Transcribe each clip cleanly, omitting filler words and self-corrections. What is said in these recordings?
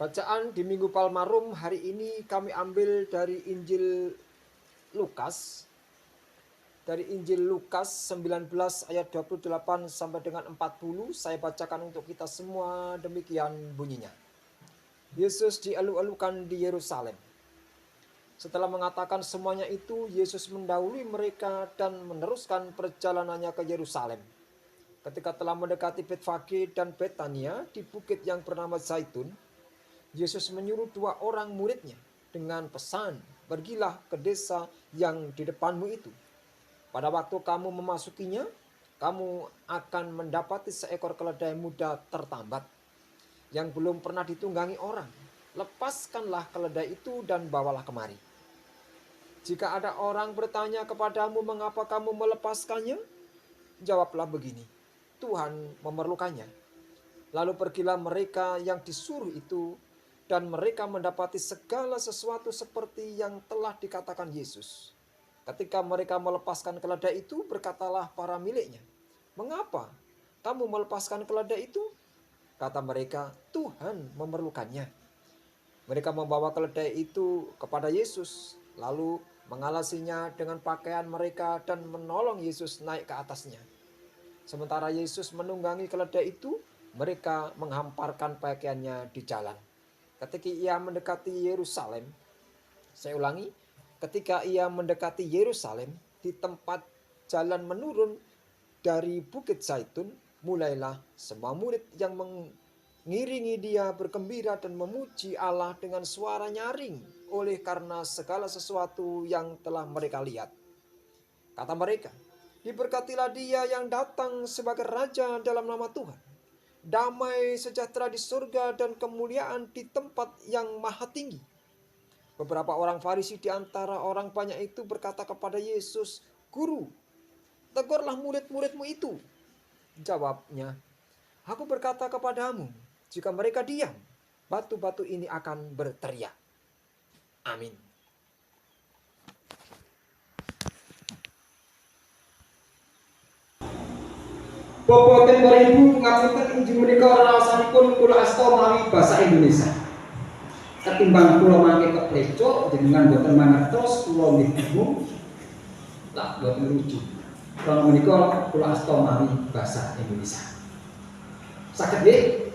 Bacaan di Minggu Palmarum hari ini kami ambil dari Injil Lukas. Dari Injil Lukas 19 ayat 28 sampai dengan 40. Saya bacakan untuk kita semua, demikian bunyinya. Yesus dielu-elukan di Yerusalem. Setelah mengatakan semuanya itu, Yesus mendahului mereka dan meneruskan perjalanannya ke Yerusalem. Ketika telah mendekati Betfage dan Betania di bukit yang bernama Zaitun, Yesus menyuruh 2 orang muridnya dengan pesan, "Pergilah ke desa yang di depanmu itu. Pada waktu kamu memasukinya, kamu akan mendapati seekor keledai muda tertambat yang belum pernah ditunggangi orang. Lepaskanlah keledai itu dan bawalah kemari. Jika ada orang bertanya kepadamu mengapa kamu melepaskannya, jawablah begini, Tuhan memerlukannya." Lalu pergilah mereka yang disuruh itu, dan mereka mendapati segala sesuatu seperti yang telah dikatakan Yesus. Ketika mereka melepaskan keledai itu, berkatalah para miliknya, "Mengapa kamu melepaskan keledai itu?" Kata mereka, "Tuhan memerlukannya." Mereka membawa keledai itu kepada Yesus, lalu mengalasinya dengan pakaian mereka dan menolong Yesus naik ke atasnya. Sementara Yesus menunggangi keledai itu, mereka menghamparkan pakaiannya di jalan. Ketika ia mendekati Yerusalem, ketika ia mendekati Yerusalem, di tempat jalan menurun dari Bukit Zaitun, mulailah semua murid yang mengiringi dia bergembira dan memuji Allah dengan suara nyaring oleh karena segala sesuatu yang telah mereka lihat. Kata mereka, "Diberkatilah dia yang datang sebagai Raja dalam nama Tuhan. Damai sejahtera di surga dan kemuliaan di tempat yang maha tinggi." Beberapa orang Farisi di antara orang banyak itu berkata kepada Yesus, "Guru, tegurlah murid-muridmu itu." Jawabnya, "Aku berkata kepadamu, jika mereka diam, batu-batu ini akan berteriak." Amin. Boboten 2000 ngapunten Injil menika raosanipun kula asta mawi basa Indonesia. Ketimbang kula mangke keplecok jenengan boten mangertos kula nggih bingung. Tak boten lucu. Kula menika kula asta mawi basa Indonesia. Saged nggih?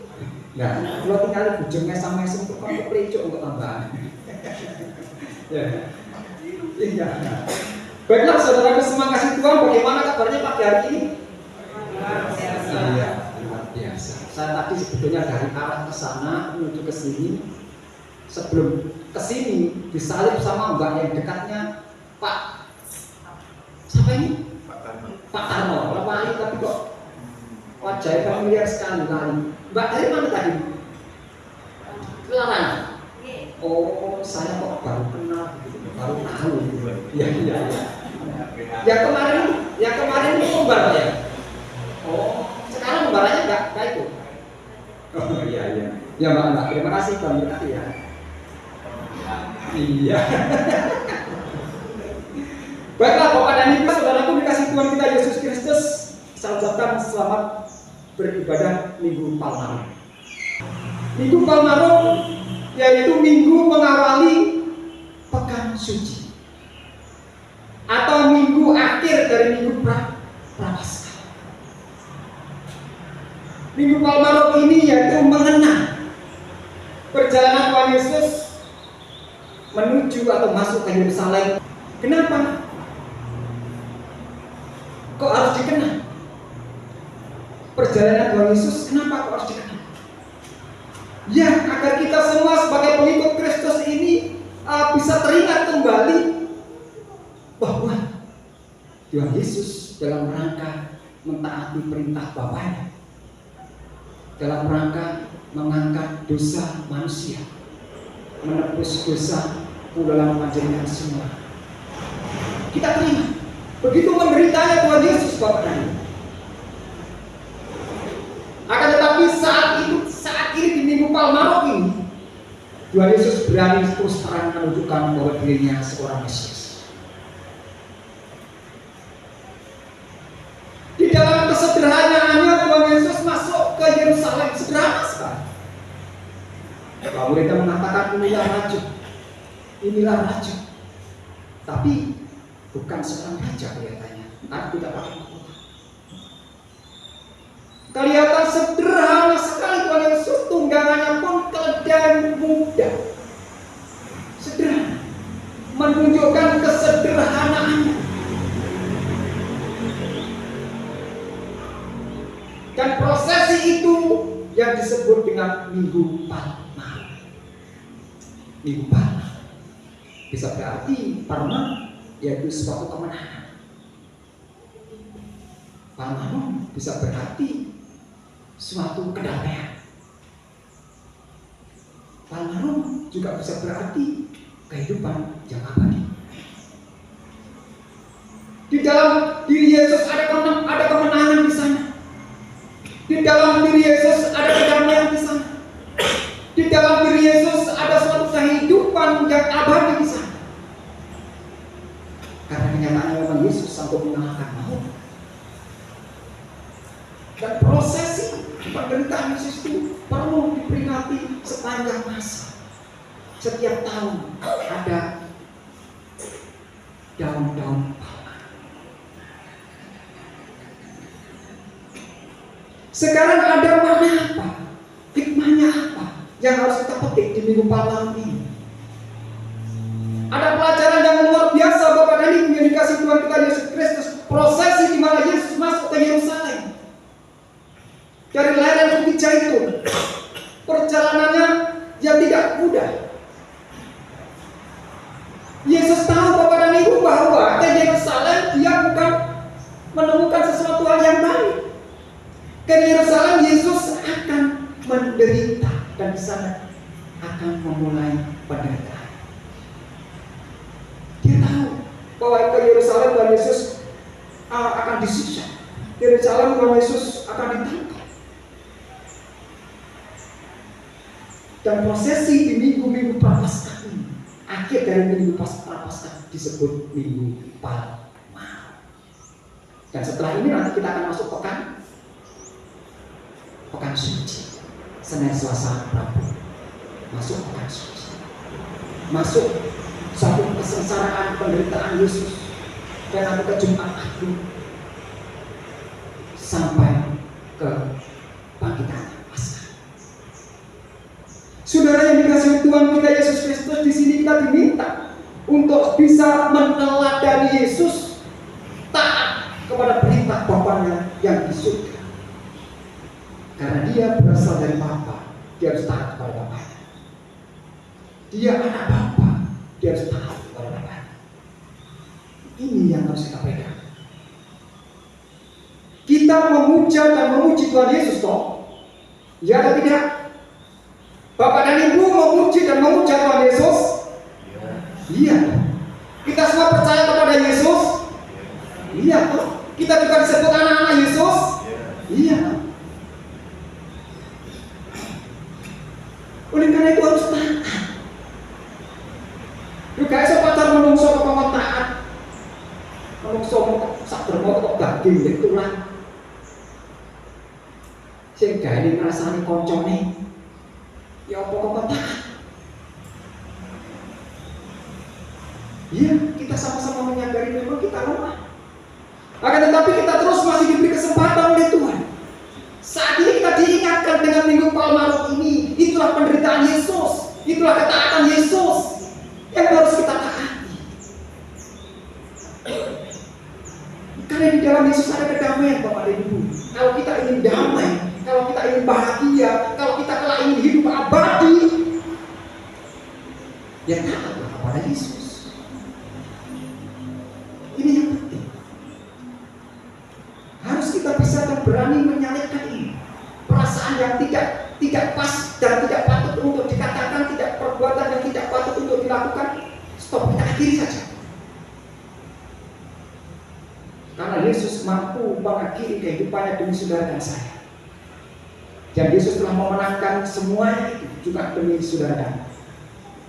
Nah, kula tinggal bujengnya sama esuk kok keplecok kok tambahan. Ya. Iya. Baiklah saudara semua kasih Tuhan, bagaimana kabarnya pagi hari ini? Iya, luar biasa. Saya tadi sebetulnya dari arah ke sana menuju ke sini. Sebelum ke sini disalib sama mbak yang dekatnya Pak. Siapa ini? Pak Tarno. Lewali tapi kok wajahnya familiar sekali lari. Mbak dari mana tadi? Kelaran. Oh, saya kok baru kenal, baru tahu. Iya. Yang kemarin itu kembar ya. Oh, sekarang kembarannya enggak itu. Oh iya. Ya Mbak, terima kasih Bang berkati ya. Iya. Baiklah Bapak dan Ibu, saudaraku dikasih Tuhan kita Yesus Kristus, saya ucapkan selamat beribadah Minggu Palmarum. Minggu Palmarum yaitu minggu mengawali pekan suci atau minggu akhir dari minggu Prapaskah. Minggu Palmarum ini yaitu mengenang perjalanan Tuhan Yesus menuju atau masuk ke Yerusalem. Kenapa? Kok harus dikenang? Perjalanan Tuhan Yesus kenapa kok harus dikenang? Ya, agar kita semua sebagai pengikut Kristus ini bisa teringat kembali bahwa Tuhan Yesus dalam rangka mentaati perintah Bapaknya, dalam rangka mengangkat dosa manusia, menebus dosa dalam panjenengan semua. Kita terima. Begitu menderitanya Tuhan Yesus Bapak dan Ibu. Akan tetapi saat ini di Minggu Palmarum ini, Tuhan Yesus berani terus terang menunjukkan bahwa dirinya seorang Mesias. Di dalam kesederhanaannya Tuhan Yesus masuk ke Yerusalem sederhana sekali. Kamu Muridnya mengatakan inilah raja, inilah raja. Tapi bukan seorang raja kelihatannya. Tapi tidak pakai mahkota. Kelihatan sederhana sekali Tuhan Yesus, tunggangannya pun keledai muda. Sederhana, menunjukkan kesederhanaannya. Dan prosesi itu yang disebut dengan Minggu Palma. Minggu Palma bisa berarti Palma yaitu suatu kemenangan. Palma bisa berarti suatu kedamaian. Palma juga bisa berarti kehidupan yang abadi. Di dalam diri Yesus ada kemenangan di sana. Di dalam diri Yesus ada kedamaian di sana. Di dalam diri Yesus ada suatu kehidupan yang abadi di sana. Karena kenyataannya memang Yesus sanggup mengalahkan maut. Dan prosesi penderitaan Yesus itu perlu diperingati sepanjang masa. Setiap tahun ada daun-daun palma. Sekarang ada makna apa? Hikmahnya apa yang harus kita petik di Minggu Palma ini? Ada pelajaran yang luar biasa Bapak dan Ibu yang dikasih Tuhan kita Yesus Kristus. Prosesi di mana Yesus masuk ke Yerusalem dari lereng Bukit Zaitun. Perjalanannya yang tidak mudah. Yesus tahu Bapak dan Ibu bahwa ke Yerusalem dia bukan menemukan sesuatu hal yang baik. Ke Yerusalem Yesus akan menderita dan di sana akan memulai penderitaan. Dia tahu bahwa ke Yerusalem Tuhan Yesus akan disiksa. Yerusalem Tuhan Yesus akan ditangkap. Dan prosesi di minggu-minggu Prapaskah ini, akhir dari minggu Prapaskah disebut Minggu Palma. Dan setelah ini nanti kita akan masuk pekan suci. Senin, Selasa, Rabu. Masuk pekan suci. Masuk satu kesengsaraan penderitaan Yesus. Dan nanti ke Jumat Agung sampai ke bangkitan Paskah. Saudara yang dikasihi Tuhan kita Yesus Kristus, di sini kita diminta untuk bisa meneladani Yesus, taat kepada perintah Bapanya yang di surga. Karena dia berasal dari Bapa, dia harus taat kepada Bapanya. Dia anak Bapa, dia harus taat kepada Bapanya. Ini yang harus kita pegang. Kita memuja dan memuji Tuhan Yesus toh? Ya atau tidak? Bapak dan Ibu memuji dan memuja Tuhan Yesus? Iya. Kita semua percaya kepada Yesus? Iya toh? Kita juga disebut anak-anak Yesus? Iya. Oleh karena itu harus taat. Juga iso pacar menungso kok taat. Menungso sak dermo kok daging itu lah. Sing gawe ngrasani koncone ya apa kok taat. Iya, kita sama-sama menyadari memang kita lemah. Akan tetapi kita terus masih diberi kesempatan oleh Tuhan. Saat ini kita diingatkan dengan Minggu Palma ini, itulah penderitaan Yesus, itulah ketaatan Yesus yang harus kita taati. Karena di dalam Yesus ada kedamaian Bapak dan Ibu. Kalau kita ingin damai, kalau kita ingin bahagia, kalau kita kelak ingin hidup abadi, ya taatlah kepada Yesus. Ini yang penting. Harus kita bisa dan berani menyalipkan ini. Perasaan yang tidak pas dan tidak patut untuk dikatakan, tidak perbuatan yang tidak patut untuk dilakukan, stop, kita akhiri saja. Karena Yesus mampu mengakhiri kehidupannya demi saudara dan saya. Dan Yesus telah memenangkan semuanya itu juga demi saudara dan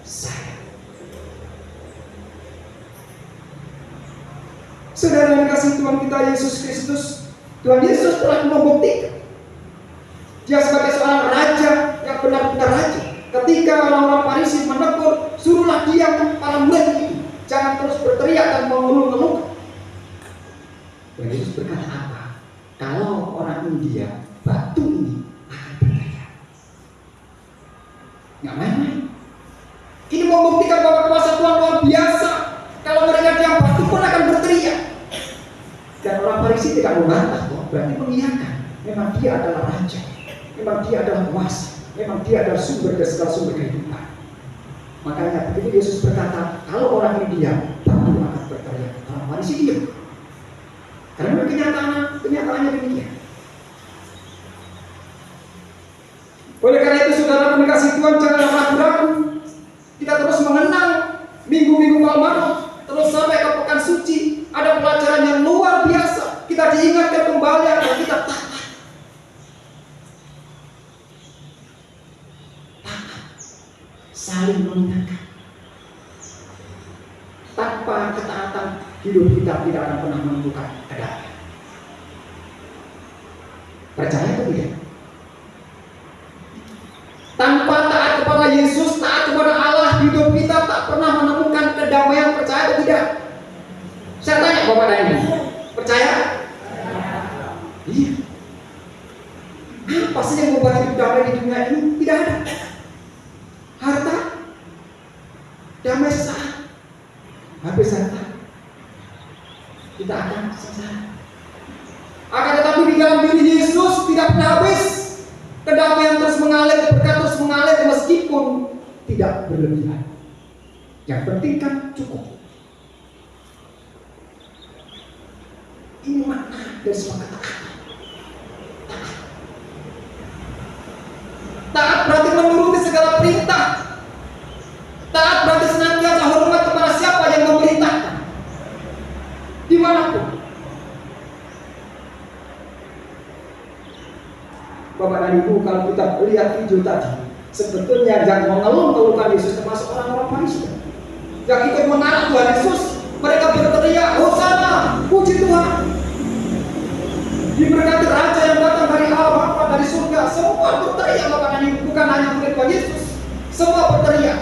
saya. Saudara yang dikasihi Tuhan kita Yesus Kristus, Tuhan Yesus telah membuktikan dia sebagai seorang raja yang benar-benar raja. Ketika orang diam para murid itu. Jangan terus berteriak dan mengeluh-ngeluh. Dan Yesus berkata apa? Kalau orang ini diam, batu ini akan berteriak. Nggak main-main. Ini membuktikan bahwa kuasa Tuhan luar biasa. Kalau mereka diam, batu pun akan berteriak. Dan orang Farisi tidak membantah, berarti mengiyakan. Memang dia adalah raja. Memang dia adalah kuasa. Memang dia adalah sumber dari segala sumber kehidupan. Makanya begitu Yesus berkata, kalau orang ini diam, batu akan berteriak. Orang Farisi diam. Karena kenyataannya demikian. Oleh karena itu saudara kasih Tuhan, janganlah ragu-ragu. Kita terus mengenang minggu-minggu Palma, terus sampai ke pekan suci. Ada pelajaran yang luar biasa. Kita diingatkan kembali agar kita taat. Saling mengingatkan. Tanpa ketaatan, hidup kita tidak akan pernah menemukan kedamaian. Percaya atau tidak? Tanpa taat kepada Yesus, taat kepada Allah, hidup kita tak pernah menemukan kedamaian. Percaya atau tidak? Saya tanya Bapak dan Ibu, percaya? Iya. Apa sih yang membuat hidup damai di dunia ini? Tidak ada. Harta, damai sesaat, habis harta, kita akan sengsara. Akan tetapi di dalam diri Yesus tidak pernah habis. Kedamaian terus mengalir, berkat terus mengalir meskipun tidak berlebihan. Yang penting kan cukup. Ini makna dari semua kata-kata. Taat berarti menuruti segala perintah. Taat berarti senantiasa hormat kepada siapa yang memerintahkan. Dimanapun. Bapak dan Ibu, kalau kita lihat video tadi, sebetulnya yang mengeluh-ngeluhkan Yesus termasuk orang-orang Farisi yang ikut mengarak Tuhan Yesus. Mereka berteriak, Hosana, puji Tuhan. Diberkati Raja yang datang dari Allah Bapa, dari surga. Semua berteriak Bapak dan Ibu, bukan hanya murid Tuhan Yesus. Semua berteriak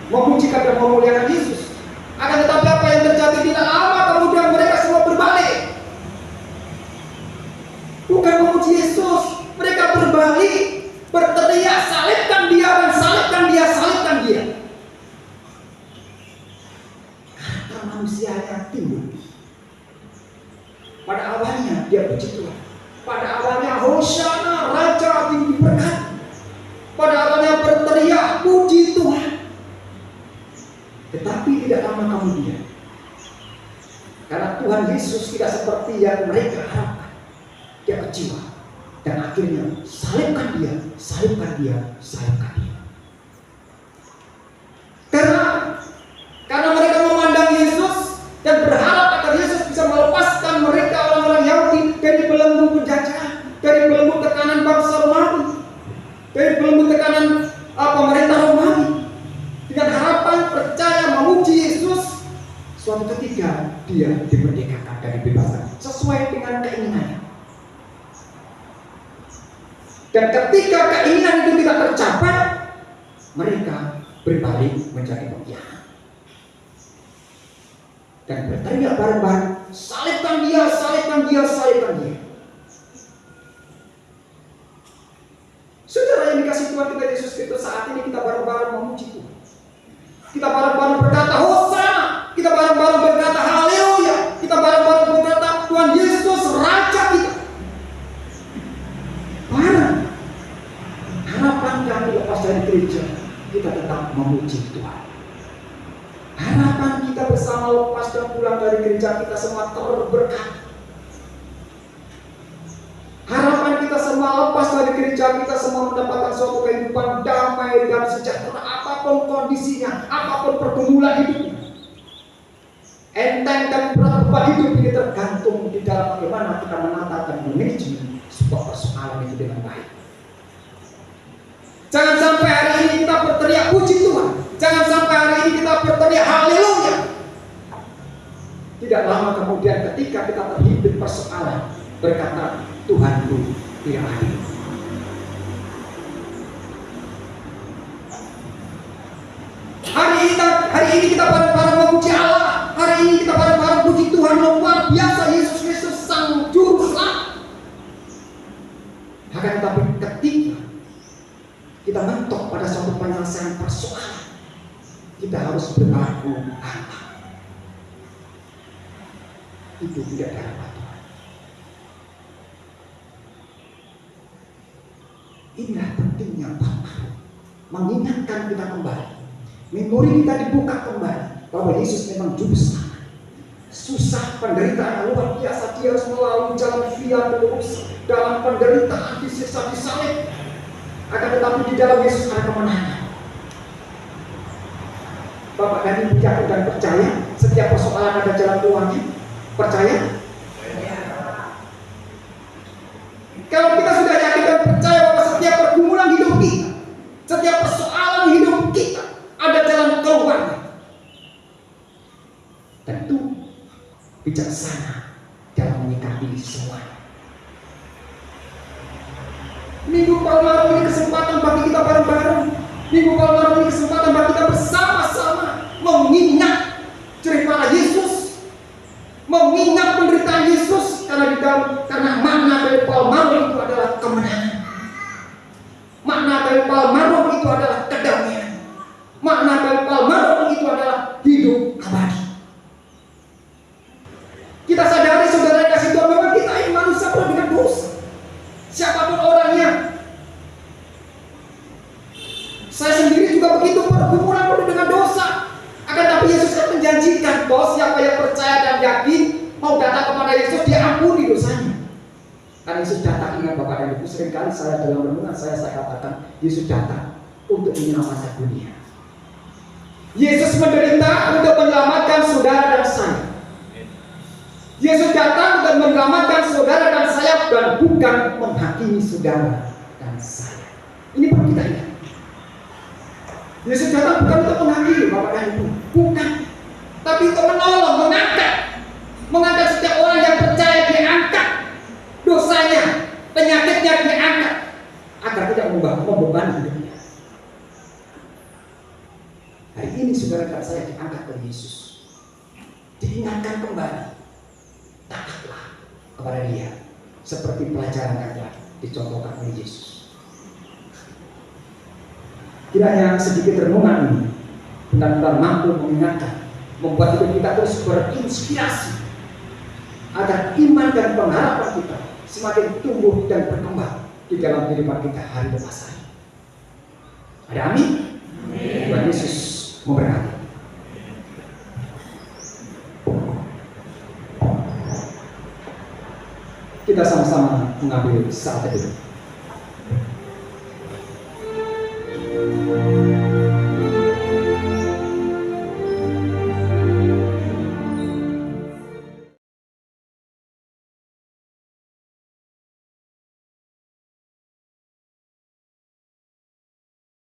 memujikan dan memuliakan Yesus. Akan tetapi apa yang terjadi tidak lama kemudian mereka semua berbalik. Bukan memuji Yesus, mereka berbalik, berteriak, salibkan dia dan salibkan dia, salibkan dia. Karakter manusia yang timbul. Pada awalnya dia puji Tuhan. Pada awalnya Hosana, Raja tinggi berkat. Pada awalnya berteriak puji Tuhan. Tetapi tidak lama kemudian, karena Tuhan Yesus tidak seperti yang mereka harapkan, dia kecewa dan akhirnya salibkan dia, salibkan dia, salibkan dia. Karena mereka memandang Yesus dan berharap agar Yesus bisa melepaskan mereka orang-orang Yahudi dari belenggu penjajahan, dari belenggu tekanan bangsa Romawi, dari belenggu tekanan pemerintah Romawi. Dengan harapan percaya memuji Yesus, suatu ketika dia dimerdekakan dan dibebaskan sesuai dengan keinginannya. Dan ketika keinginan itu tidak tercapai, mereka berbalik menjadi pengkhianat dan berteriak bareng-bareng, salibkan dia, salibkan dia, salibkan dia. Saudara yang dikasih Tuhan kita Yesus Kristus, saat ini kita bareng-bareng memuji Tuhan. Kita bareng-bareng berkata Hosana, kita bareng-bareng berkata Haleluya, kita bareng-bareng berkata Tuhan Yesus Raja kita. Bareng. Harapan kami lepas dari gereja, kita tetap memuji Tuhan. Harapan kita bersama lepas dan pulang dari gereja, kita semua terberkati. Harapan kita semua lepas dari gereja, kita semua mendapatkan suatu kehidupan damai dan sejahtera, apapun kondisinya, apapun pergumulan hidupnya. Enteng dan berat beban hidup ini tergantung di dalam bagaimana kita menata dan manajemen sebuah persoalan itu dengan baik. Jangan sampai hari ini kita berteriak puji Tuhan, jangan sampai hari ini kita berteriak haleluya. Tidak lama kemudian ketika kita terhimpit persoalan, berkata Tuhanku tidak adil. Hari ini Tuhan luar biasa, Yesus Kristus sang juru selamat. Akan tetapi ketika kita mentok pada suatu penyelesaian persoalan, kita harus berlaku anak. Itu tidak dapat. Inilah pentingnya Bapak mengingatkan kita kembali, memori kita dibuka kembali bahwa Yesus memang juru selamat. Susah, penderitaan luar biasa, dia harus melalui jalan via dolorosa dalam penderitaan, disiksa, disalib. Akan tetapi di dalam Yesus ada kemenangan. Bapak dan Ibu yakin dan percaya setiap persoalan ada jalan keluarnya? Percaya? Kalau kita sudah yakin dan percaya bahwa setiap pergumulan hidup kita, setiap persoalan hidup kita ada jalan keluarnya, tentu bijaksana dalam menyikapi semuanya. Minggu Palmarum ini kesempatan bagi kita bareng-bareng. Minggu Palmarum ini kesempatan bagi kita bersama-sama mengingat cerita Yesus, mengingat penderitaan Yesus, karena makna dari Palmarum itu adalah kemenangan. Makna dari Palmarum itu adalah kedamaian. Makna dari Palmarum itu adalah hidup abadi. Kita sadari saudara kasih Tuhan, memang kita ini manusia penuh dengan dosa. Siapapun orangnya. Saya sendiri juga begitu, pergumulan penuh dengan dosa. Akan tapi Yesus menjanjikan bahwa siapa yang percaya dan yakin mau datang kepada Yesus, dia ampuni dosanya. Karena Yesus datang, ingat Bapak dan Ibu, seringkali saya dalam renungan saya katakan Yesus datang untuk menyelamatkan dunia. Yesus menderita untuk menyelamatkan saudara dan saya. Yesus datang untuk menyelamatkan saudara dan saya, dan bukan menghakimi saudara dan saya. Ini perlu kita ingat. Yesus datang bukan untuk menghakimi Bapak dan Ibu, bukan, tapi untuk menolong, mengangkat setiap orang yang percaya, diangkat dosanya, penyakitnya diangkat, agar tidak membebani hidupnya. Hari ini saudara dan saya diangkat oleh Yesus, diingatkan kembali, taatlah kepada Dia seperti pelajaran yang telah dicontohkan oleh Yesus. Kiranya sedikit renungan ini benar-benar mampu mengingatkan, membuat hidup kita terus berinspirasi, agar iman dan pengharapan kita semakin tumbuh dan berkembang di dalam kehidupan kita hari lepas hari. Ada amin? Tuhan Yesus memberkati. Kita sama-sama mengambil saat itu.